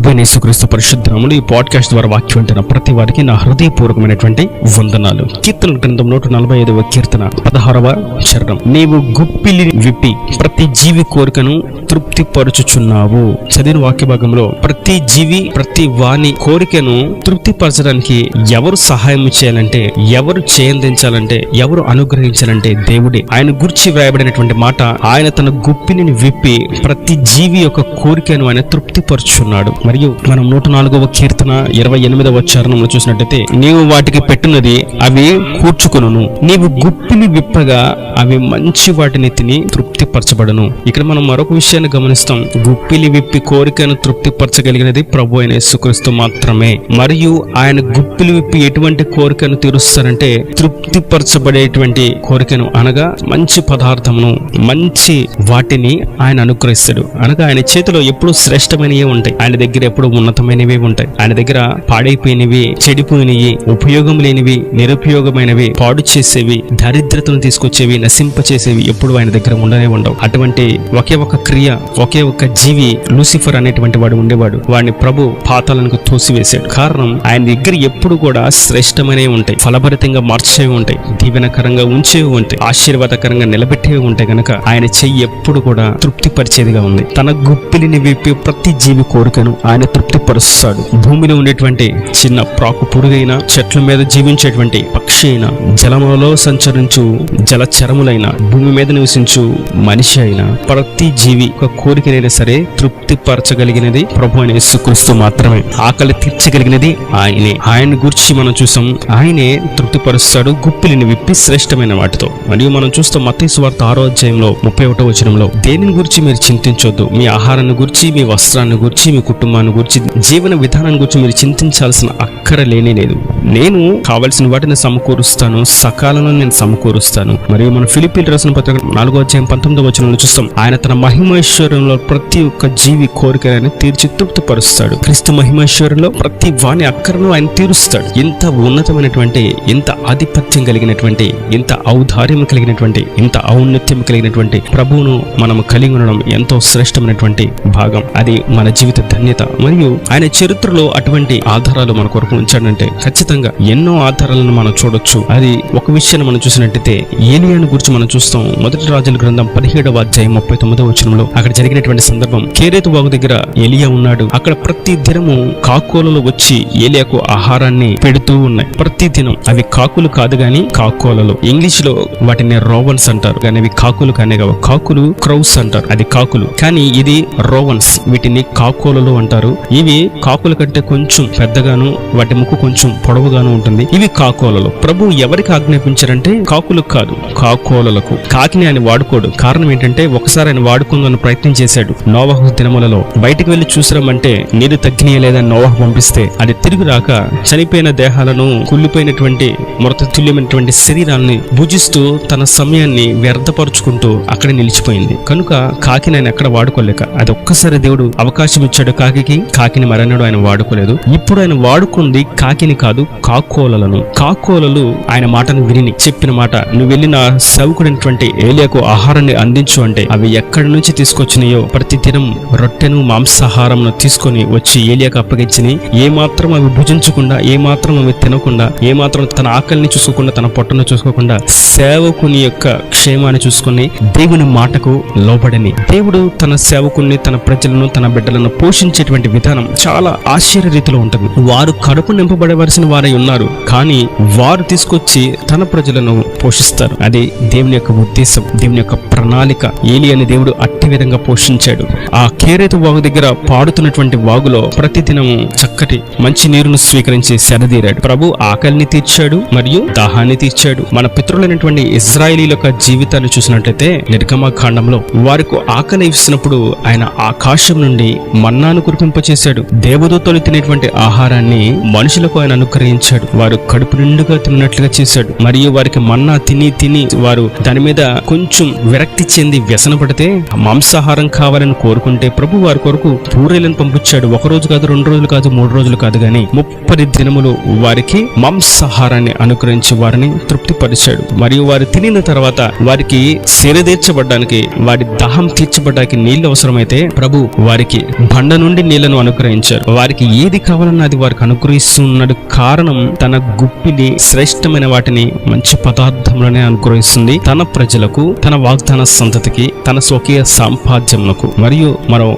ప్రభువైన యేసుక్రీస్తు పరిశుద్ధ నామములో ఈ పాడ్కాస్ట్ ద్వారా వాక్యం వింటున్న ప్రతి వారికి నా హృదయపూర్వకమైనటువంటి వందనాలు. కీర్తన గ్రంథం 145వ కీర్తన 16వ చరణం. నీవు గుప్పిలి విప్పి ప్రతి జీవి కోరికను తృప్తిపరచుచున్నావు. చదివిన వాక్య భాగంలో ప్రతి జీవి ప్రతి వాని కోరికను తృప్తిపరచడానికి ఎవరు సహాయం చేయాలంటే, ఎవరు చేయందించాలంటే, ఎవరు అనుగ్రహించాలంటే దేవుడే. ఆయన గురించి వ్రాయబడినటువంటి మాట, ఆయన తన గుప్పిలిని విప్పి ప్రతి జీవి యొక్క కోరికను ఆయన తృప్తిపరచున్నాడు. మరియు మనం 104వ కీర్తన 28వ చరణంలో చూసినట్టయితే, నీవు వాటికి పెట్టున్నది అవి కూర్చుకొనును, నీవు గుప్పిలి విప్పగా అవి మంచి వాటిని తిని తృప్తిపరచబడును. ఇక్కడ మనం మరొక విషయాన్ని గమనిస్తాం. గుప్పిలి విప్పి కోరికను తృప్తిపరచగలిగినది ప్రభు అయిన యేసుక్రీస్తు మాత్రమే. మరియు ఆయన గుప్పిలి విప్పి ఎటువంటి కోరికను తీరుస్తారంటే, తృప్తిపరచబడేటువంటి కోరికను, అనగా మంచి పదార్థమును, మంచి వాటిని ఆయన అనుగ్రహిస్తాడు. అనగా ఆయన చేతిలో ఎప్పుడు శ్రేష్టమైనవి ఉంటాయి, ఆయన దగ్గర ఎప్పుడు ఉన్నతమైనవి ఉంటాయి. ఆయన దగ్గర పాడైపోయినవి, చెడిపోయినవి, ఉపయోగం లేనివి, నిరుపయోగమైనవి, పాడు చేసేవి, దరిద్రతను తీసుకొచ్చేవి, నశింపచేసేవి ఎప్పుడు ఆయన దగ్గర ఉండనే ఉండవు. అటువంటి ఒకే ఒక క్రియ, ఒకే ఒక జీవి లూసిఫర్ అనేటువంటి వాడు ఉండేవాడు. వాడిని ప్రభు పాతాళానికి తోసివేశాడు. కారణం, ఆయన దగ్గర ఎప్పుడు కూడా శ్రేష్టమైనవి ఉంటాయి, ఫలభరితంగా మార్చేవి ఉంటాయి, దీవెనకరంగా ఉంచేవి ఉంటాయి, ఆశీర్వాదకరంగా నిలబెట్టేవి ఉంటాయి. గనక ఆయన చెయ్యి ఎప్పుడు కూడా తృప్తిపరిచేదిగా ఉంది. తన గుప్పిలిని విప్పి ప్రతి జీవి కోరికను ఆయన తృప్తిపరుస్తాడు. భూమిలో ఉండేటువంటి చిన్న ప్రాకు పురుగైనా, చెట్ల మీద జీవించేటువంటి పక్షి అయినా, జలములలో సంచరించు జలచరములైన, భూమి మీద నివసించు మనిషి అయినా, ప్రతి జీవి ఒక కోరికనైనా సరే తృప్తిపరచగలిగినది ప్రభు అయిన యేసుక్రీస్తు మాత్రమే. ఆకలి తీర్చగలిగినది ఆయనే. ఆయన గురించి మనం చూసాం, ఆయనే తృప్తిపరుస్తాడు గుప్పిలిని విప్పి శ్రేష్టమైన వాటితో. మరియు మనం చూస్తాం మత్తయి సువార్త 6వ అధ్యాయంలో 31వ వచనంలో, దేనిని గురించి మీరు చింతించొద్దు, మీ ఆహారాన్ని గురించి, మీ వస్త్రాన్ని గురించి, మీ కుటుంబాన్ని గురించి, జీవన విధానాన్ని గురించి మీరు చింతించాల్సిన అక్కర లేనే లేదు. నేను కావలసిన వాటిని సమకూరుస్తాను, సకాలంలో నేను సమకూరుస్తాను. మరియు మన ఫిలిప్పీయులకు రాసిన పత్రిక 4వ అధ్యాయం 19వ వచనంలో చూస్తాం, ఆయన తన మహిమైశ్వర్యంలో ప్రతి ఒక్క జీవి కోరికలను తీర్చి తృప్తిపరుస్తాడు. క్రీస్తు మహిమైశ్వర్యంలో ప్రతి వాని అక్కరను ఆయన తీరుస్తాడు. ఇంత ఉన్నతమైనటువంటి, ఇంత ఆధిపత్యం కలిగినటువంటి, ఇంత ఔదార్యం కలిగినటువంటి, ఇంత ఔన్నత్యం కలిగినటువంటి ప్రభువును మనం కలిగి ఉండడం ఎంతో శ్రేష్టమైనటువంటి భాగం. అది మన జీవిత ధన్యత. మరియు ఆయన చరిత్రలో అటువంటి ఆధారాలు మన కొరకు ఉంచాడంటే ఖచ్చితంగా ఎన్నో ఆధారాలను మనం చూడొచ్చు. అది ఒక విషయాన్ని మనం చూసినట్టయితే, ఏలియాను గురించి మనం చూస్తాం. మొదటి రాజుల గ్రంథం 17వ అధ్యాయం 39వ వచనంలో అక్కడ జరిగినటువంటి సందర్భం, కేరేతు వాగు దగ్గర ఏలియా ఉన్నాడు. అక్కడ ప్రతి దినము కాకోలలు వచ్చి ఏలియాకు ఆహారాన్ని పెడుతూ ఉన్నాయి. ప్రతి దినం. అవి కాకులు కాదు గాని కాకోలలు. ఇంగ్లీష్ లో వాటిని రోవన్స్ అంటారు, కానీ అవి కాకులు కానే కావు. కాకులు క్రౌస్ అంటారు, అది కాకులు. కానీ ఇది రోవన్స్, వీటిని కాకోలలు అంటారు. ఇవి కాకుల కంటే కొంచెం పెద్దగాను, వాటి ముక్కు కొంచెం పొడవుగాను ఉంటుంది. ఇవి కాకోలలు. ప్రభు ఎవరికి ఆజ్ఞాపించారంటే కాకులకు కాదు, కాకోలలకు. కాకిని ఆయన వాడుకోడు. కారణం ఏంటంటే, ఒకసారి ఆయన వాడుకుందని ప్రయత్నం చేశాడు. నోవహు దినములలో బయటికి వెళ్లి చూసిరామంటే నీరు తగ్గినలేదని నోవహు పంపిస్తే, అది తిరిగి రాక చనిపోయిన దేహాలను, కుళ్ళిపోయినటువంటి మృతతుల్యమైనటువంటి శరీరాన్ని భుజిస్తూ తన సమయాన్ని వ్యర్థపరుచుకుంటూ అక్కడ నిలిచిపోయింది. కనుక కాకిని ఆయన ఎక్కడ వాడుకోలేక, అది ఒక్కసారి దేవుడు అవకాశం ఇచ్చాడు కాకికి. కాకిని మరన్నాడు ఆయన వాడుకోలేదు. ఇప్పుడు ఆయన వాడుకుంది కాకిని కాదు, కాకోలలను. కాకోలలు ఆయన మాటను విని చెప్పిన మాట, నువ్వు వెళ్ళి నా సేవకుడైనటువంటి ఏలియాకు ఆహారాన్ని అందించు అంటే, అవి ఎక్కడి నుంచి తీసుకొచ్చినాయో ప్రతి దినం రొట్టెను మాంసాహారంను తీసుకొని వచ్చి ఏలియాకు అప్పగించిని. ఏ మాత్రం అవి భుజించకుండా, ఏ మాత్రం అవి తినకుండా, ఏ మాత్రం తన ఆకలిని చూసుకోకుండా, తన పొట్టను చూసుకోకుండా, సేవకుని యొక్క క్షేమాన్ని చూసుకుని దేవుని మాటకు లోబడని. దేవుడు తన సేవకుని, తన ప్రజలను, తన బిడ్డలను పోషించేటువంటి విధానం చాలా ఆశ్చర్య రీతిలో ఉంటుంది. వారు కడుపు నింపబడవలసిన వారై ఉన్నారు, కానీ వారు తీసుకొచ్చి తన ప్రజలను పోషిస్తారు. అది దేవుని యొక్క ఉద్దేశం, దేవుని యొక్క ప్రణాళిక. ఏలియాని దేవుడు అట్టి విధంగా పోషించాడు. ఆ కేరేతు వాగు దగ్గర పాడుతున్నటువంటి వాగులో ప్రతిదినము చక్కటి మంచి నీరును స్వీకరించి సెలదీరాడు. ప్రభు ఆకలిని తీర్చాడు మరియు దాహాన్ని తీర్చాడు. మన పితరులైనటువంటి ఇజ్రాయేలీల యొక్క జీవితాన్ని చూసినట్లయితే, నిర్గమకాండంలో వారికి ఆకలి ఇస్తున్నప్పుడు ఆయన ఆకాశం నుండి మన్నాను కురిపింపచేశాడు. దేవదూతలు తినేటువంటి ఆహారాన్ని మనుషులకు ఆయన అనుగ్రహించాడు. వారు కడుపు నిండుగా తిన్నట్లుగా చేశాడు. మరియు వారికి మన్నా తిని తిని వారు దాని మీద కొంచెం విరక్తి చెంది వ్యసన పడితే, మాంసాహారం కావాలని కోరుకుంటే ప్రభు వారి కొరకు పూరేలను పంపించాడు. 1 రోజు కాదు, 2 రోజులు కాదు, 3 రోజులు కాదు, గాని 30 దినములు వారికి మాంసాహారాన్ని అనుగ్రహించి వారిని తృప్తిపరిచాడు. మరియు మరియు వారు తినిన తర్వాత వారికి శరీరదీర్చబడ్డానికి, వారి దాహం తీర్చబడ్డానికి నీళ్లు అవసరమైతే ప్రభు వారికి బండ నుండి నీళ్లను అనుగ్రహించారు. వారికి ఏది కావాలన్నా అది వారికి అనుగ్రహిస్తున్నాడు. కారణం తన గుప్పిలి శ్రేష్టమైన వాటిని, మంచి పదార్థములనే అనుగ్రహిస్తుంది తన ప్రజలకు, తన వాగ్దాన సంతతికి, తన స్వకీయ సాంపాద్యములకు. మరియు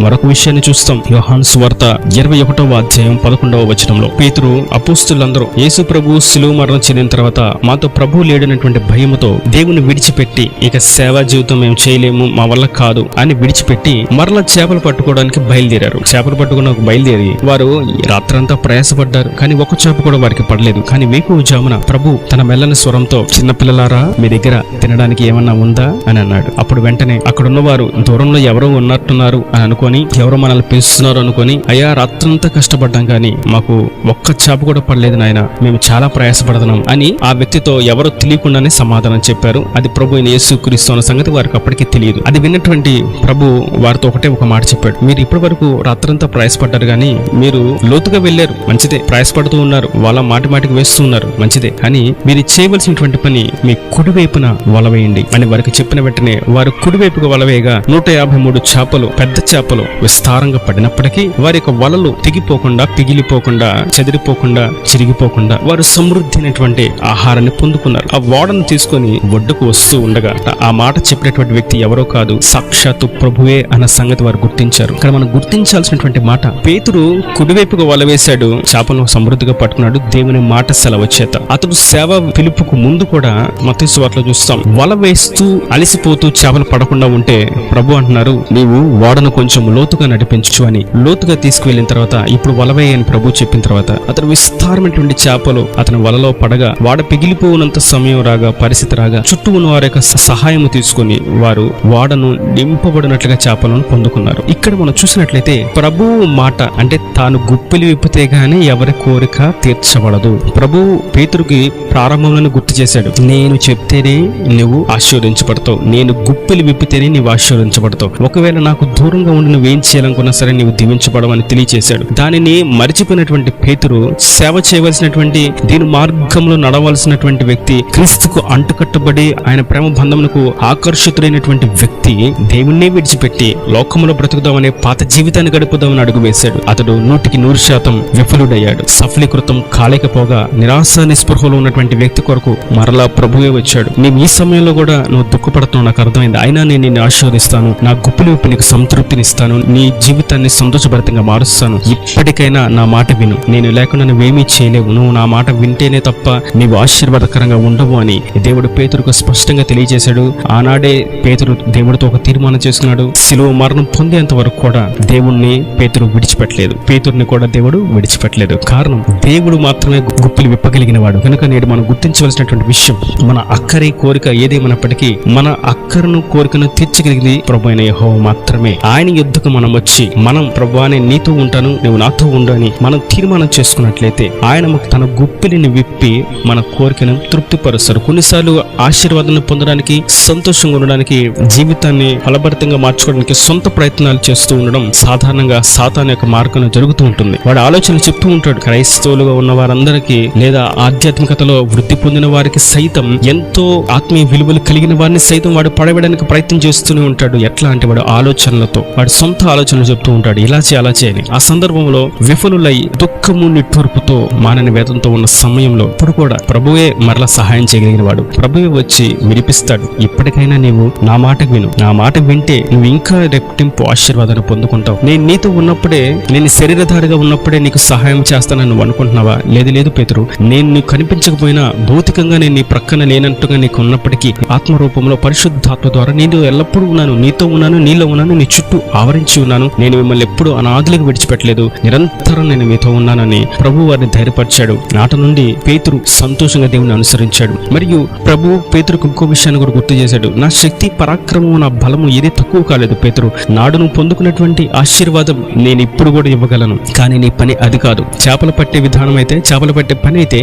మరొక విషయాన్ని చూస్తాం. యోహాను సువార్త 21వ అధ్యాయం 11వ వచనంలో పేతురు అపోస్తులందరూ యేసు ప్రభు శిలువ మరణం చెందిన తర్వాత మాతో ప్రభు లేడనటువంటి భయముతో దేవుని విడిచిపెట్టి, ఇక సేవా జీవితం మేము చేయలేము, మా వల్ల కాదు అని విడిచిపెట్టి మరలా చేపలు పట్టుకోవడానికి బయలుదేరారు. చేపలు పట్టుకున్న బయలుదేరి వారు రాత్రంతా ప్రయాసపడ్డారు, కానీ ఒక చేప కూడా వారికి పడలేదు. కానీ వేకువజామున ప్రభు తన మెల్లని స్వరంతో, చిన్నపిల్లలారా మీ దగ్గర తినడానికి ఏమన్నా ఉందా అని అన్నాడు. అప్పుడు వెంటనే అక్కడున్న వారు దూరంలో ఎవరో ఉన్నట్టున్నారు అని అనుకొని, ఎవరో మనల్ని పిలుస్తున్నారు అనుకొని, అయ్యా రాత్రంతా కష్టపడ్డాం కానీ మాకు ఒక్క చేప కూడా పడలేదు నాయన, మేము చాలా ప్రయాసపడుతున్నాం అని ఆ వ్యక్తితో ఎవరో తెలియకుండానే సమాధానం చెప్పారు. అది ప్రభు అయిన యేసుక్రీస్తు అన్న సంగతి వారికి అప్పటికి తెలియదు. అది విన్నటువంటి ప్రభు వారితో ఒక మాట చెప్పాడు. మీరు ఇప్పటి వరకు రాత్రంతా ప్రయాసపడ్డారు కానీ మీరు లోతుగా వెళ్ళారు, మంచిదే. ప్రయాసపడుతూ ఉన్నారు, వాళ్ళ మాటికి వేస్తూ ఉన్నారు, మంచిదే. కానీ మీరు చేయవలసినటువంటి పని మీ కుడివైపున వల వేయండి అని వారికి చెప్పిన వెంటనే వారు కుడివైపుగా వలవేయగా 153 చేపలు, పెద్ద చేపలు విస్తారంగా పడినప్పటికీ వారి యొక్క వలలు తెగిపోకుండా, పిగిలిపోకుండా, చెదిరిపోకుండా, చిరిగిపోకుండా వారు సమృద్ధి అయినటువంటి ఆహారాన్ని పొందుకున్నారు. ఆ ఓడను తీసుకొని ఒడ్డుకు వస్తూ ఉండగా ఆ మాట చెప్పినటువంటి వ్యక్తి ఎవరో కాదు, సాక్షాత్తు ప్రభువే అన్న సంగతి వారు గుర్తించారు. ఇక్కడ మనం గుర్తించాల్సినటువంటి మాట, పేతురు కుడివైపుగా వల వేశాడు, చేపలను సమృద్ధిగా పట్టుకున్నాడు దేవుని మాట సెలవు చేత. అతడు సేవ పిలుపుకు ముందు కూడా మత్తయి సువార్తలో చూస్తాం, వల వేస్తూ అలసిపోతూ చేపలు పడకుండా ఉంటే ప్రభు అంటున్నారు, నీవు ఓడను కొంచెం లోతుగా నడిపించు అని. లోతుగా తీసుకువెళ్ళిన తర్వాత ఇప్పుడు వలవేయ అని ప్రభు చెప్పిన తర్వాత అతను విస్తారమైనటువంటి చేపలు అతని వలలో పడగా, వాడ పిగిలిపోయినంత సమయం రాగా, పరిస్థితి రాగా, చుట్టూ ఉన్న వారి యొక్క సహాయం తీసుకుని వారు వాడను నింపబడినట్లుగా చేపలను పొందుకున్నారు. ఇక్కడ మనం చూసినట్లయితే ప్రభువు మాట అంటే తాను గుప్పిలి విప్పితే గాని ఎవరి కోరిక తీర్చబడదు. ప్రభు పేతురుకి ప్రారంభంలోనే గుర్తు చేశాడు, నేను చెప్తేనే నువ్వు ఆశీర్వదించబడతావు, నేను గుప్పిలి విప్పితేనే నీవు ఆశీర్వదించబడతావు. ఒకవేళ నాకు దూరంగా ఉండి నువ్వేం చేయాలనుకున్నా సరే నీవు దీవించబడమని తెలియచేశాడు. దానిని మరిచిపోయినటువంటి పేతురు సేవ చేయవలసినటువంటి, దీని మార్గంలో నడవలసినటువంటి వ్యక్తి, క్రీస్తుకు అంటుకట్టబడి ఆయన ప్రేమ బంధమునకు ఆకర్షితుడైనటువంటి వ్యక్తి దేవుణ్ణి విడిచిపెట్టి లోకంలో బ్రతుకుదామనే పాత జీవితాన్ని గడుపుదామని అడుగు వేశాడు. అతడు 100% విఫలుడయ్యాడు. సఫలీకృతం కాలేకపోగా నిరాశ నిస్పృహలో ఉన్నటువంటి వ్యక్తి కొరకు మరలా ప్రభువే వచ్చాడు. నీవు ఈ సమయంలో కూడా నువ్వు దుఃఖపడుతున్నావు, నాకు అర్థమైంది, అయినా నేను నిన్ను ఆశీర్వదిస్తాను, నా గుప్పిలి వైపు నీకు సంతృప్తినిస్తాను, నీ జీవితాన్ని సంతోషభరితంగా మారుస్తాను, ఇప్పటికైనా నా మాట విను, నేను లేకుండా నువ్వేమీ చేయలేవు, నువ్వు నా మాట వింటేనే తప్ప నీవు ఆశీర్వాదకరంగా ఉండవు అని దేవుడు పేతురుకు స్పష్టంగా తెలియజేశాడు. ఆనాడే పేతురు దేవుడితో ఒక తీర్మానం చేసుకున్నాడు. శిలువ మరణం పొందేంత వరకు కూడా దేవుణ్ణి పేతురు విడిచిపెట్టలేదు, పేతురుని కూడా దేవుడు విడిచిపెట్టలేదు. కారణం, దేవుడు మాత్రమే గుప్పిలి విప్పగలిగిన వాడు. కనుక నేడు మనం గుర్తించవలసినటువంటి విషయం, మన అక్కరి కోరిక ఏదేమన్నప్పటికీ మన అక్కరను కోరికను తీర్చగలిగింది ప్రభు అయిన యెహోవా మాత్రమే. ఆయన యుద్ధకు మనం వచ్చి, మనం ప్రభువానే నీతో ఉంటాను, నువ్వు నాతో ఉండు అని మనం తీర్మానం చేసుకున్నట్లయితే ఆయన తన గుప్పిలిని విప్పి మన కోరికను తృప్తిపరుస్తారు. కొన్నిసార్లు ఆశీర్వాదాన్ని పొందడానికి, సంతోషంగా ఉండడానికి, జీవితాన్ని ఫలభరితంగా మార్చుకోవడానికి సొంత ప్రయత్నాలు చేస్తూ ఉండడం సాధారణంగా సాతాను యొక్క మార్గంలో జరుగుతూ ఉంటుంది. వాడు ఆలోచనలు చెప్తూ ఉంటాడు. క్రైస్తవులుగా ఉన్న వారందరికీ లేదా ఆధ్యాత్మికతలో వృద్ధి పొందిన వారికి సైతం, ఎంతో ఆత్మీయ విలువలు కలిగిన వారిని సైతం వాడు పడవేయడానికి ప్రయత్నం చేస్తూనే ఉంటాడు. ఎట్లా అంటే వాడు ఆలోచనలతో, వాడు సొంత ఆలోచనలు చెప్తూ ఉంటాడు, ఇలా చేయాలి అలా చేయని. ఆ సందర్భంలో విఫలులై దుఃఖము నిట్టూర్పుతో మానని వేదంతో ఉన్న సమయంలో ఇప్పుడు కూడా ప్రభువే మరలా సహాయం చేయగలిగిన వాడు. ప్రభువే వచ్చి విడిపిస్తాడు. ఇప్పటికైనా నీవు నా మాట విను, నా మాట వింటే నువ్వు ఇంకా రెట్టింపు ఆశీర్వాదాన్ని పొందుకుంటావు. నేను నీతో ఉన్నప్పుడే, నేను శరీరధారిగా ఉన్నప్పుడే నీకు సహాయం చేస్తానని నువ్వు అనుకుంటున్నావా? లేదు పేతురు, నేను నీకు కనిపించకపోయినా భౌతికంగా నేను నీ ప్రక్కన లేనట్టుగా నీకు ఉన్నప్పటికీ ఆత్మరూపంలో పరిశుద్ధాత్మ ద్వారా నేను ఎల్లప్పుడూ ఉన్నాను, నీతో ఉన్నాను, నీలో ఉన్నాను, నీ చుట్టూ ఆవరించి ఉన్నాను, నేను మిమ్మల్ని ఎప్పుడు అనాథులకు విడిచిపెట్టలేదు, నిరంతరం నేను మీతో ఉన్నానని ప్రభు వారిని ధైర్యపరిచాడు. నాట నుండి పేతురు సంతోషంగా దేవుని అనుసరించాడు. మరియు ప్రభు పేతురుకు ఇంకో విషయాన్ని కూడా గుర్తు చేశాడు, నా శక్తి పరాక్రమము, నా బలము ఏది తక్కువ కాలేదు పేతురు, నాడు నువ్వు పొందుకున్నటువంటి ఆశీర్వాదం నేను ఇప్పుడు కూడా ఇవ్వగలను, కానీ నీ పని అది కాదు. చేపలు పట్టే విధానం అయితే, చేపలు పట్టే పని అయితే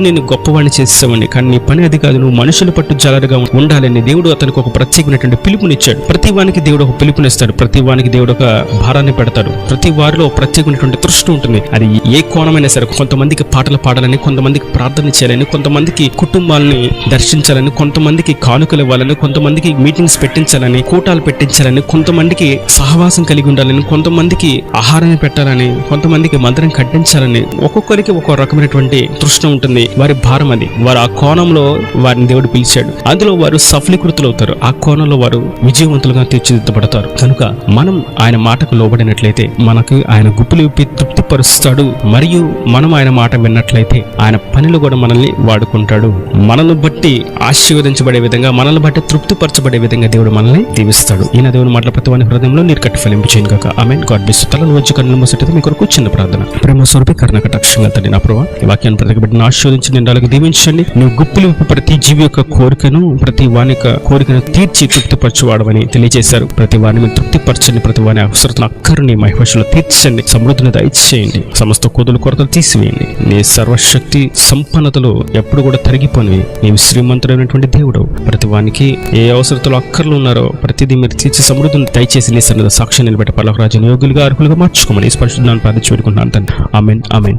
నేను గొప్పవాడిని చేసేవాడిని, కానీ నీ పని అది కాదు, నువ్వు మనుషులు పట్టు జాలరుగా ఉండాలని దేవుడు అతనికి ఒక ప్రత్యేకమైనటువంటి పిలుపునిచ్చాడు. ప్రతి వానికి దేవుడు ఒక పిలుపునిస్తాడు, ప్రతి వానికి దేవుడు ఒక భారాన్ని పెడతాడు. ప్రతి వారిలో ప్రత్యేకమైనటువంటి దృష్టి ఉంటుంది. అది ఏ కోణమైనా సరే, కొంతమందికి పాటలు పాడాలని, కొంతమందికి ప్రార్థన చేయాలని, కొంతమందికి కుటుంబాలని దర్శించాలని, కొంతమందికి కానుకలు ఇవ్వాలని, కొంతమందికి మీటింగ్స్ పెట్టించాలని, కూటాలు పెట్టించాలని, కొంతమందికి సహవాసం కలిగి ఉండాలని, కొంతమందికి ఆహారాన్ని పెట్టాలని, కొంతమందికి మందిరం కట్టించాలని, ఒక్కొక్కరికి ఒక్కో రకమైనటువంటి తృష్ణ ఉంటుంది. వారి భారం అది. వారు ఆ కోణంలో వారిని దేవుడు పిలిచాడు. అందులో వారు సఫలీకృతులు అవుతారు. ఆ కోణంలో వారు విజయవంతులుగా తీర్చిదిద్దబడతారు. కనుక మనం ఆయన మాటకు లోబడినట్లయితే మనకు ఆయన గుప్పులు విప్పి తృప్తిపరుస్తాడు. మరియు మనం ఆయన మాట విన్నట్లయితే ఆయన పనిలో కూడా మనల్ని వాడుకుంటాడు. మనల్ని బట్టి ఆశీర్వదించబడే విధంగా, మనల్ని బట్టి తృప్తిపరచబడే విధంగా దేవుడు మనల్ని దీవిస్తాడు. ఈయన దేవుని మాటల ప్రతి వాని హృదయంలో నీరు కట్టి ఫలింపు చేయను కాక. ఆమేన్. God bless you. తలను వచ్చి కన్నులు మూసేటది మీ కొరకు చిన్న ప్రార్థన. ప్రేమ స్వరూపి కరుణాకటాక్షంగా తండ్రి నా ప్రభువా, ఈ వాక్యాన్ని ప్రతి బిడ్డను ఆశీర్వదించి నిండాలకు దీవించండి. నువ్వు గుప్పులు విప్పి ప్రతి జీవి యొక్క కోరికను, ప్రతి వాని యొక్క కోరికను తీర్చి తృప్తిపరచువాడవని తెలియజేశారు. ప్రతి వారిని తృప్తిపరచండి. ప్రతి వాని అవసరతను అక్కరిని మహిమలో తీర్చండి. సమృద్ధిని దయచేయండి. సమస్త కోదులు కొరతలు తీసివేయండి. నీ సర్వశక్తి సంపన్నతలు ఎప్పుడు కూడా తరిగిపోనివి. నీవు శ్రీమంతుడైనటువంటి దేవుడు. ప్రతి వానికి ఏ అవసరతలు అక్కర్లు ఉన్నారో ప్రతిదీ మీరు తీర్చి సమృద్ధిని దయచేసి నీ సన్నిధిలో సాక్ష్యం నిలబెట్టే పర్లోక రాజ్యాన్ని యోగ్యులుగా అర్హులుగా మార్చుకోమని స్పష్టంగా ప్రార్థించి వేడుకుంటున్నాను తండ్రి. ఆమేన్. ఆమేన్.